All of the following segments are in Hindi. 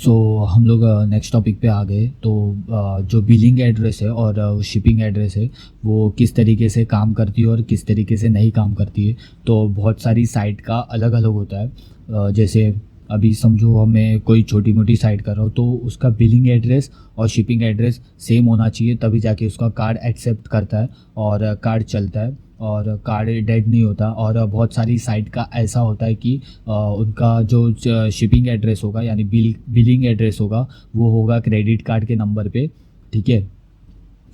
सो हम लोग नेक्स्ट टॉपिक पे आ गए। तो जो बिलिंग एड्रेस है और शिपिंग एड्रेस है वो किस तरीके से काम करती है और किस तरीके से नहीं काम करती है। तो बहुत सारी साइट का अलग अलग होता है। जैसे अभी समझो हमें कोई छोटी मोटी साइट कर रहा हो तो उसका बिलिंग एड्रेस और शिपिंग एड्रेस सेम होना चाहिए, तभी जाके उसका कार्ड एक्सेप्ट करता है और कार्ड चलता है और कार्ड डेड नहीं होता। और बहुत सारी साइट का ऐसा होता है कि उनका जो शिपिंग एड्रेस होगा यानी बिलिंग एड्रेस होगा वो होगा क्रेडिट कार्ड के नंबर पे, ठीक है।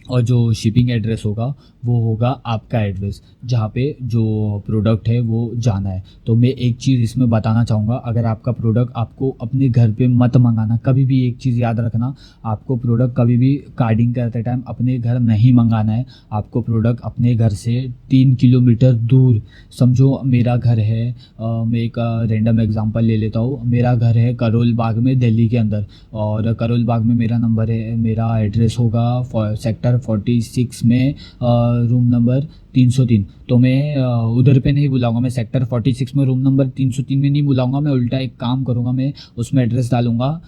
और जो शिपिंग एड्रेस होगा वो होगा आपका एड्रेस जहाँ पे जो प्रोडक्ट है वो जाना है। तो मैं एक चीज़ इसमें बताना चाहूँगा, अगर आपका प्रोडक्ट आपको अपने घर पे मत मंगाना। कभी भी एक चीज़ याद रखना, आपको प्रोडक्ट कभी भी कार्डिंग करते टाइम अपने घर नहीं मंगाना है। आपको प्रोडक्ट अपने घर से 3 किलोमीटर दूर, समझो मेरा घर है, मैं एक रैंडम एग्जांपल ले लेता हूँ। मेरा घर है करोल बाग में दिल्ली के अंदर, और करोल बाग में मेरा नंबर है, मेरा एड्रेस होगा सेक्टर 46 में रूम नंबर 303। तो मैं उधर पे नहीं बुलाऊंगा, मैं सेक्टर 46 में रूम नंबर 303 में नहीं बुलाऊंगा। मैं उल्टा एक काम करूंगा, मैं उसमें एड्रेस डालूंगा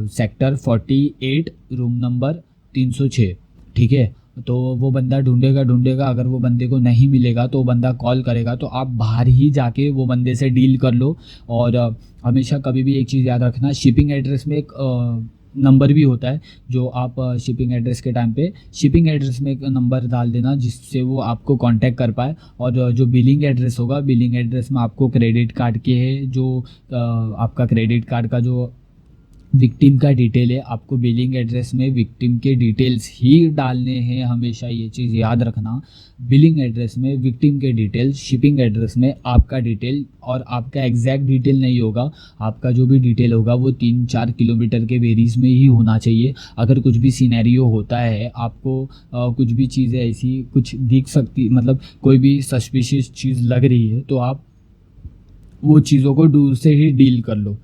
सेक्टर 48 रूम नंबर 306, ठीक है। तो वो बंदा ढूंढेगा ढूंढेगा, अगर वो बंदे को नहीं मिलेगा तो वो बंदा कॉल करेगा, तो आप बाहर ही जाके वो बंदे से डील कर लो। और हमेशा कभी भी एक चीज़ याद रखना, शिपिंग एड्रेस में एक नंबर भी होता है जो आप शिपिंग एड्रेस के टाइम पे शिपिंग एड्रेस में एक नंबर डाल देना जिससे वो आपको कांटेक्ट कर पाए। और जो बिलिंग एड्रेस होगा, बिलिंग एड्रेस में आपको क्रेडिट कार्ड के है जो आपका क्रेडिट कार्ड का जो विक्टिम का डिटेल है, आपको बिलिंग एड्रेस में विक्टिम के डिटेल्स ही डालने हैं। हमेशा ये चीज़ याद रखना, बिलिंग एड्रेस में विक्टिम के डिटेल, शिपिंग एड्रेस में आपका डिटेल। और आपका एग्जैक्ट डिटेल नहीं होगा, आपका जो भी डिटेल होगा वो 3-4 किलोमीटर के वेरीज में ही होना चाहिए। अगर कुछ भी सिनेरियो होता है, आपको कुछ भी चीज़ें ऐसी कुछ दिख सकती, मतलब कोई भी सस्पिशियस चीज़ लग रही है, तो आप वो चीज़ों को दूर से ही डील कर लो।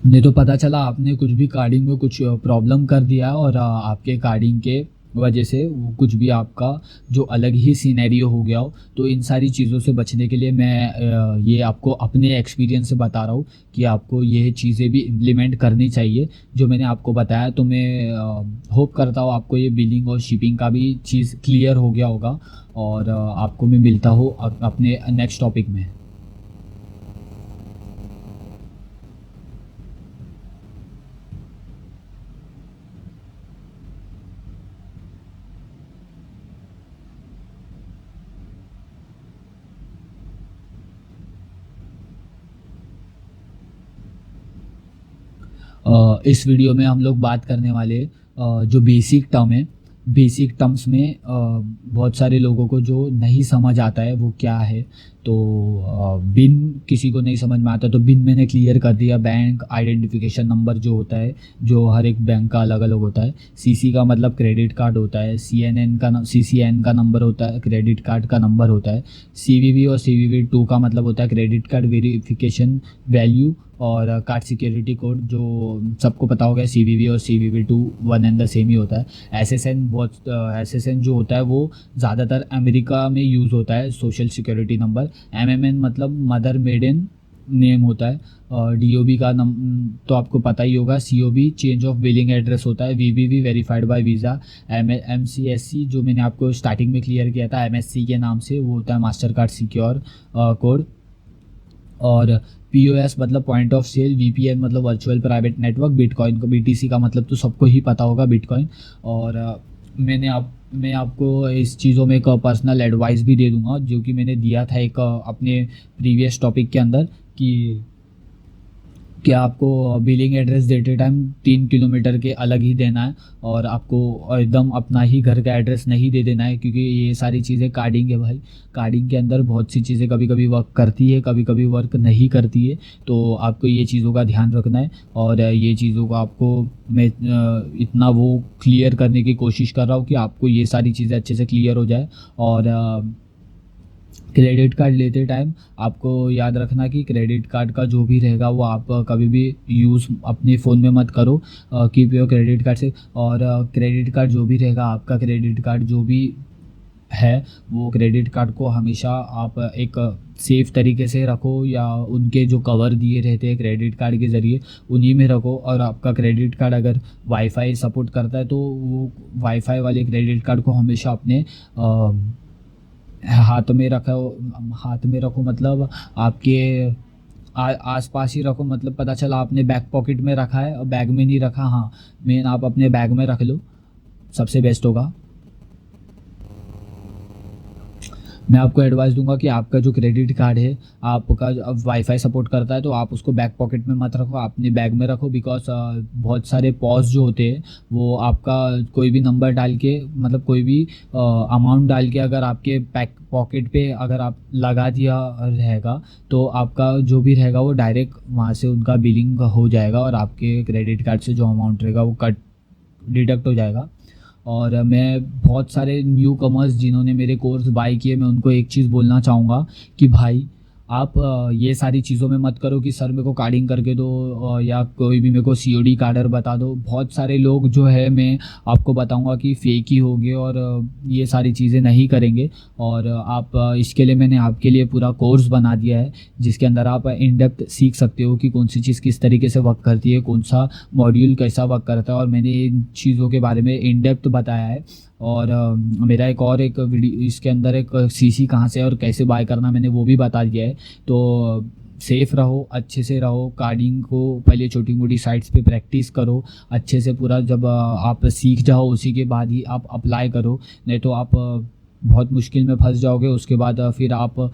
नहीं तो पता चला आपने कुछ भी कार्डिंग में कुछ प्रॉब्लम कर दिया और आपके कार्डिंग के वजह से वो कुछ भी आपका जो अलग ही सिनेरियो हो गया हो। तो इन सारी चीज़ों से बचने के लिए मैं ये आपको अपने एक्सपीरियंस से बता रहा हूँ कि आपको ये चीज़ें भी इम्प्लीमेंट करनी चाहिए जो मैंने आपको बताया। तो मैं होप करता हूँ आपको ये बिलिंग और शिपिंग का भी चीज़ क्लियर हो गया होगा। और आपको मैं मिलता हूँ अपने नेक्स्ट टॉपिक में। इस वीडियो में हम लोग बात करने वाले जो बेसिक टर्म है, बेसिक टर्म्स में बहुत सारे लोगों को जो नहीं समझ आता है वो क्या है। तो बिन किसी को नहीं समझ में आता तो बिन मैंने क्लियर कर दिया। बैंक आइडेंटिफिकेशन नंबर जो होता है, जो हर एक बैंक का अलग अलग होता है। सीसी का मतलब क्रेडिट कार्ड होता है, सीएनएन का सीसीएन का नंबर होता है, क्रेडिट कार्ड का नंबर होता है। सीवीवी और सीवीवी 2 का मतलब होता है क्रेडिट कार्ड वेरिफिकेशन वैल्यू। और कार्ड सिक्योरिटी कोड जो सबको पता होगा, सीवीवी और CVV 2 one and the same ही होता है। एसएसएन बहुत एसएसएन जो होता है वो ज़्यादातर अमेरिका में यूज़ होता है, सोशल सिक्योरिटी नंबर। एमएमएन मतलब मदर मेडन नेम होता है। और डीओबी का तो आपको पता ही होगा, COB change of billing address होता है। वीबीवी वेरीफाइड बाय वीज़ा। एमसीएससी जो मैंने आपको स्टार्टिंग में क्लियर किया था एमएससी के नाम से, वो होता है मास्टर कार्ड सिक्योर कोड। और पीओएस मतलब पॉइंट ऑफ सेल, वीपीएन मतलब वर्चुअल प्राइवेट नेटवर्क, बिटकॉइन को बीटीसी का मतलब तो सबको ही पता होगा बिटकॉइन। और मैं आपको इस चीज़ों में एक पर्सनल एडवाइस भी दे दूंगा जो कि मैंने दिया था एक अपने प्रीवियस टॉपिक के अंदर कि आपको बिलिंग एड्रेस देते टाइम 3 किलोमीटर के अलग ही देना है और आपको एकदम अपना ही घर का एड्रेस नहीं दे देना है, क्योंकि ये सारी चीज़ें कार्डिंग है भाई। कार्डिंग के अंदर बहुत सी चीज़ें कभी कभी वर्क करती है, कभी कभी वर्क नहीं करती है। तो आपको ये चीज़ों का ध्यान रखना है। और ये चीज़ों को आपको मैं इतना वो क्लियर करने की कोशिश कर रहा हूँ कि आपको ये सारी चीज़ें अच्छे से क्लियर हो जाए। और क्रेडिट कार्ड लेते टाइम आपको याद रखना कि क्रेडिट कार्ड का जो भी रहेगा वो आप कभी भी यूज़ अपने फ़ोन में मत करो। कीप योर क्रेडिट कार्ड से। और क्रेडिट कार्ड जो भी रहेगा, आपका क्रेडिट कार्ड जो भी है वो क्रेडिट कार्ड को हमेशा आप एक सेफ़ तरीके से रखो या उनके जो कवर दिए रहते हैं क्रेडिट कार्ड के ज़रिए उन्हीं में रखो। और आपका क्रेडिट कार्ड अगर वाईफ़ाई सपोर्ट करता है तो वो वाईफ़ाई वाले क्रेडिट कार्ड को हमेशा अपने हाथ में रखो मतलब आपके आस-पास ही रखो। मतलब पता चला आपने बैक पॉकेट में रखा है और बैग में नहीं रखा, हाँ, मेन आप अपने बैग में रख लो, सबसे बेस्ट होगा। मैं आपको एडवाइस दूंगा कि आपका जो क्रेडिट कार्ड है आपका अब वाईफाई सपोर्ट करता है तो आप उसको बैक पॉकेट में मत रखो, अपने बैग में रखो। बिकॉज बहुत सारे पॉस जो होते हैं वो आपका कोई भी नंबर डाल के मतलब कोई भी अमाउंट डाल के अगर आपके बैक पॉकेट पे अगर आप लगा दिया रहेगा तो आपका जो भी रहेगा वो डायरेक्ट वहाँ से उनका बिलिंग हो जाएगा और आपके क्रेडिट कार्ड से जो अमाउंट रहेगा वो कट डिडक्ट हो जाएगा। और मैं बहुत सारे न्यू कमर्स जिन्होंने मेरे कोर्स बाय किए मैं उनको एक चीज़ बोलना चाहूँगा कि भाई आप ये सारी चीज़ों में मत करो कि सर मेरे को कार्डिंग करके दो या कोई भी मेरे को सीओडी कार्डर बता दो। बहुत सारे लोग जो है मैं आपको बताऊंगा कि फेक ही होंगे और ये सारी चीज़ें नहीं करेंगे। और आप इसके लिए मैंने आपके लिए पूरा कोर्स बना दिया है जिसके अंदर आप इन डेप्थ सीख सकते हो कि कौन सी चीज़ किस तरीके से वर्क करती है, कौन सा मॉड्यूल कैसा वर्क करता है। और मैंने इन चीज़ों के बारे में इन डेप्थ बताया है। और मेरा एक वीडियो इसके अंदर एक सीसी कहाँ से और कैसे बाय करना मैंने वो भी बता दिया है। तो सेफ़ रहो, अच्छे से रहो, कार्डिंग को पहले छोटी मोटी साइट्स पे प्रैक्टिस करो अच्छे से पूरा। जब आप सीख जाओ उसी के बाद ही आप अप्लाई करो, नहीं तो आप बहुत मुश्किल में फंस जाओगे। उसके बाद फिर आप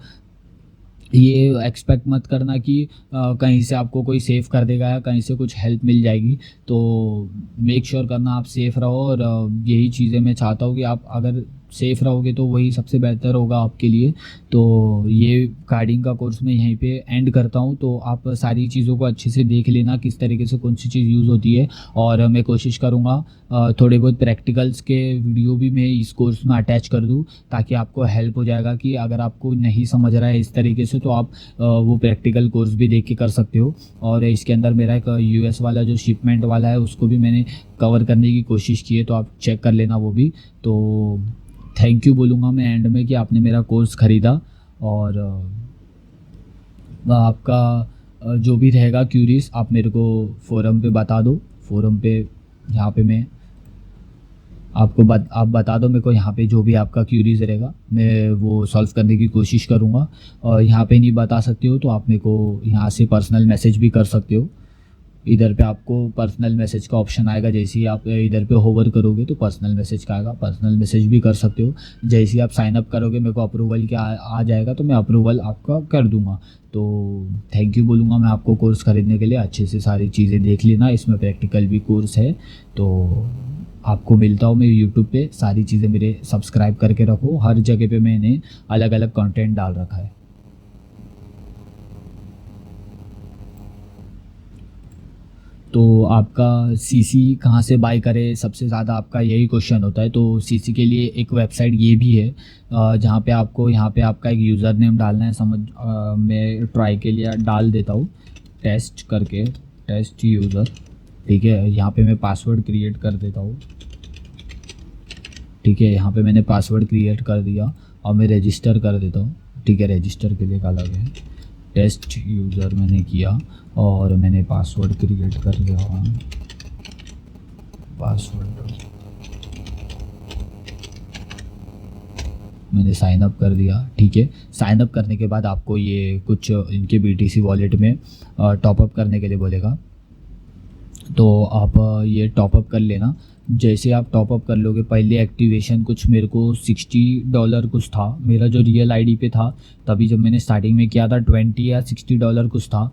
ये एक्सपेक्ट मत करना कि कहीं से आपको कोई सेव कर देगा या कहीं से कुछ हेल्प मिल जाएगी। तो मेक श्योर करना आप सेफ़ रहो। और यही चीज़ें मैं चाहता हूँ कि आप अगर सेफ़ रहोगे तो वही सबसे बेहतर होगा आपके लिए। तो ये कार्डिंग का कोर्स मैं यहीं पे एंड करता हूँ। तो आप सारी चीज़ों को अच्छे से देख लेना किस तरीके से कौन सी चीज़ यूज़ होती है। और मैं कोशिश करूँगा थोड़े बहुत प्रैक्टिकल्स के वीडियो भी मैं इस कोर्स में अटैच कर दूँ ताकि आपको हेल्प हो जाएगा कि अगर आपको नहीं समझ रहा है इस तरीके से तो आप वो प्रैक्टिकल कोर्स भी देख के कर सकते हो। और इसके अंदर मेरा एक यूएस वाला जो शिपमेंट वाला है उसको भी मैंने कवर करने की कोशिश की है, तो आप चेक कर लेना वो भी। तो थैंक यू बोलूँगा मैं एंड में कि आपने मेरा कोर्स ख़रीदा। और आपका जो भी रहेगा क्यूरीज आप मेरे को फोरम पे बता दो। फोरम पे यहाँ पे मैं आप बता दो मेरे को, यहाँ पे जो भी आपका क्यूरीज रहेगा मैं वो सॉल्व करने की कोशिश करूँगा। और यहाँ पे नहीं बता सकते हो तो आप मेरे को यहाँ से पर्सनल मैसेज भी कर सकते हो। इधर पे आपको पर्सनल मैसेज का ऑप्शन आएगा, जैसे ही आप इधर पे होवर करोगे तो पर्सनल मैसेज का आएगा, पर्सनल मैसेज भी कर सकते हो। जैसे ही आप साइन अप करोगे मेरे को अप्रूवल क्या आ जाएगा तो मैं अप्रूवल आपका कर दूंगा। तो थैंक यू बोलूँगा मैं आपको कोर्स ख़रीदने के लिए। अच्छे से सारी चीज़ें देख लेना, इसमें प्रैक्टिकल भी कोर्स है। तो आपको मिलता हूँ मैं यूट्यूब पे, सारी चीज़ें मेरे सब्सक्राइब करके रखो, हर जगह पे मैंने अलग अलग कंटेंट डाल रखा है। तो आपका सीसी कहाँ से बाय करें, सबसे ज़्यादा आपका यही क्वेश्चन होता है। तो सीसी के लिए एक वेबसाइट ये भी है जहाँ पे आपको यहाँ पे आपका एक यूज़र नेम डालना है। मैं ट्राई के लिए डाल देता हूँ टेस्ट करके, टेस्ट यूज़र, ठीक है। यहाँ पे मैं पासवर्ड क्रिएट कर देता हूँ, ठीक है। यहाँ पे मैंने पासवर्ड क्रिएट कर दिया और मैं रजिस्टर कर देता हूँ, ठीक है। रजिस्टर के लिए क्या लगे, टेस्ट यूज़र मैंने किया और मैंने पासवर्ड क्रिएट कर दिया, पासवर्ड मैंने साइन अप कर दिया, ठीक है। साइन अप करने के बाद आपको ये कुछ इनके BTC वॉलेट में टॉपअप करने के लिए बोलेगा, तो आप ये टॉपअप कर लेना। जैसे आप टॉपअप कर लोगे, पहले एक्टिवेशन कुछ मेरे को $60 कुछ था, मेरा जो रियल आईडी पे था तभी जब मैंने स्टार्टिंग में किया था 20 या $60 कुछ था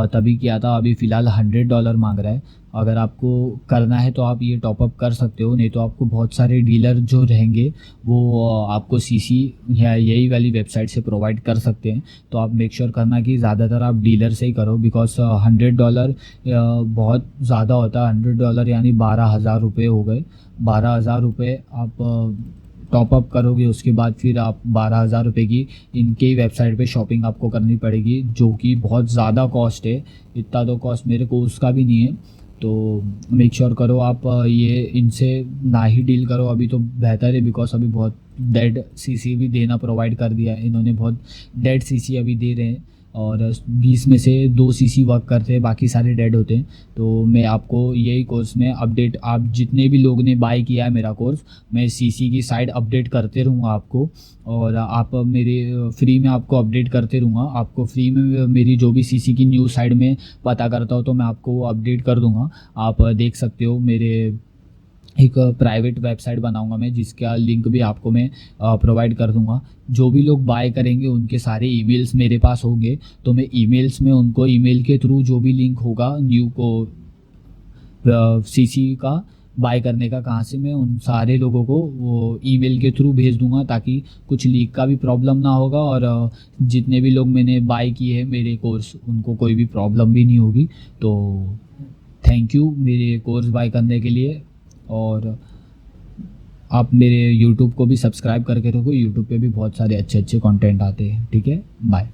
तभी किया था। अभी फ़िलहाल $100 मांग रहा है। अगर आपको करना है तो आप ये टॉपअप कर सकते हो, नहीं तो आपको बहुत सारे डीलर जो रहेंगे वो आपको सीसी या यही वाली वेबसाइट से प्रोवाइड कर सकते हैं। तो आप मेक श्योर करना कि ज़्यादातर आप डीलर से ही करो, बिकॉज $100 बहुत ज़्यादा होता है। $100 यानी 12,000 रुपये हो गए। 12,000 रुपये आप टॉपअप करोगे, उसके बाद फिर आप 12,000 रुपये की इनके ही वेबसाइट पे शॉपिंग आपको करनी पड़ेगी, जो कि बहुत ज़्यादा कॉस्ट है। इतना तो कॉस्ट मेरे को उसका भी नहीं है। तो मेक श्योर करो आप ये इनसे ना ही डील करो अभी, तो बेहतर है। बिकॉज अभी बहुत डेड सीसी भी देना प्रोवाइड कर दिया है इन्होंने, बहुत डेड सीसी अभी दे रहे हैं, और 20 में से 2 सीसी वर्क करते हैं, बाकी सारे डेड होते हैं। तो मैं आपको यही कोर्स में अपडेट, आप जितने भी लोग ने बाय किया है मेरा कोर्स, मैं सीसी की साइड अपडेट करते रहूँगा आपको, और आप मेरे फ्री में आपको अपडेट करते रहूँगा। आपको फ्री में मेरी जो भी सीसी की न्यूज़ साइड में पता करता हो तो मैं आपको अपडेट कर दूँगा। आप देख सकते हो, मेरे एक प्राइवेट वेबसाइट बनाऊंगा मैं, जिसका लिंक भी आपको मैं प्रोवाइड कर दूंगा। जो भी लोग बाय करेंगे उनके सारे ईमेल्स मेरे पास होंगे, तो मैं ईमेल्स में उनको ईमेल के थ्रू जो भी लिंक होगा न्यू को सीसी का बाय करने का, कहाँ से, मैं उन सारे लोगों को वो ईमेल के थ्रू भेज दूंगा, ताकि कुछ लीक का भी प्रॉब्लम ना होगा, और जितने भी लोग मैंने बाय किए हैं मेरे कोर्स उनको कोई भी प्रॉब्लम भी नहीं होगी। तो थैंक यू मेरे कोर्स बाय करने के लिए, और आप मेरे यूट्यूब को भी सब्सक्राइब करके रखो, यूट्यूब पे भी बहुत सारे अच्छे अच्छे कंटेंट आते हैं। ठीक है, बाय।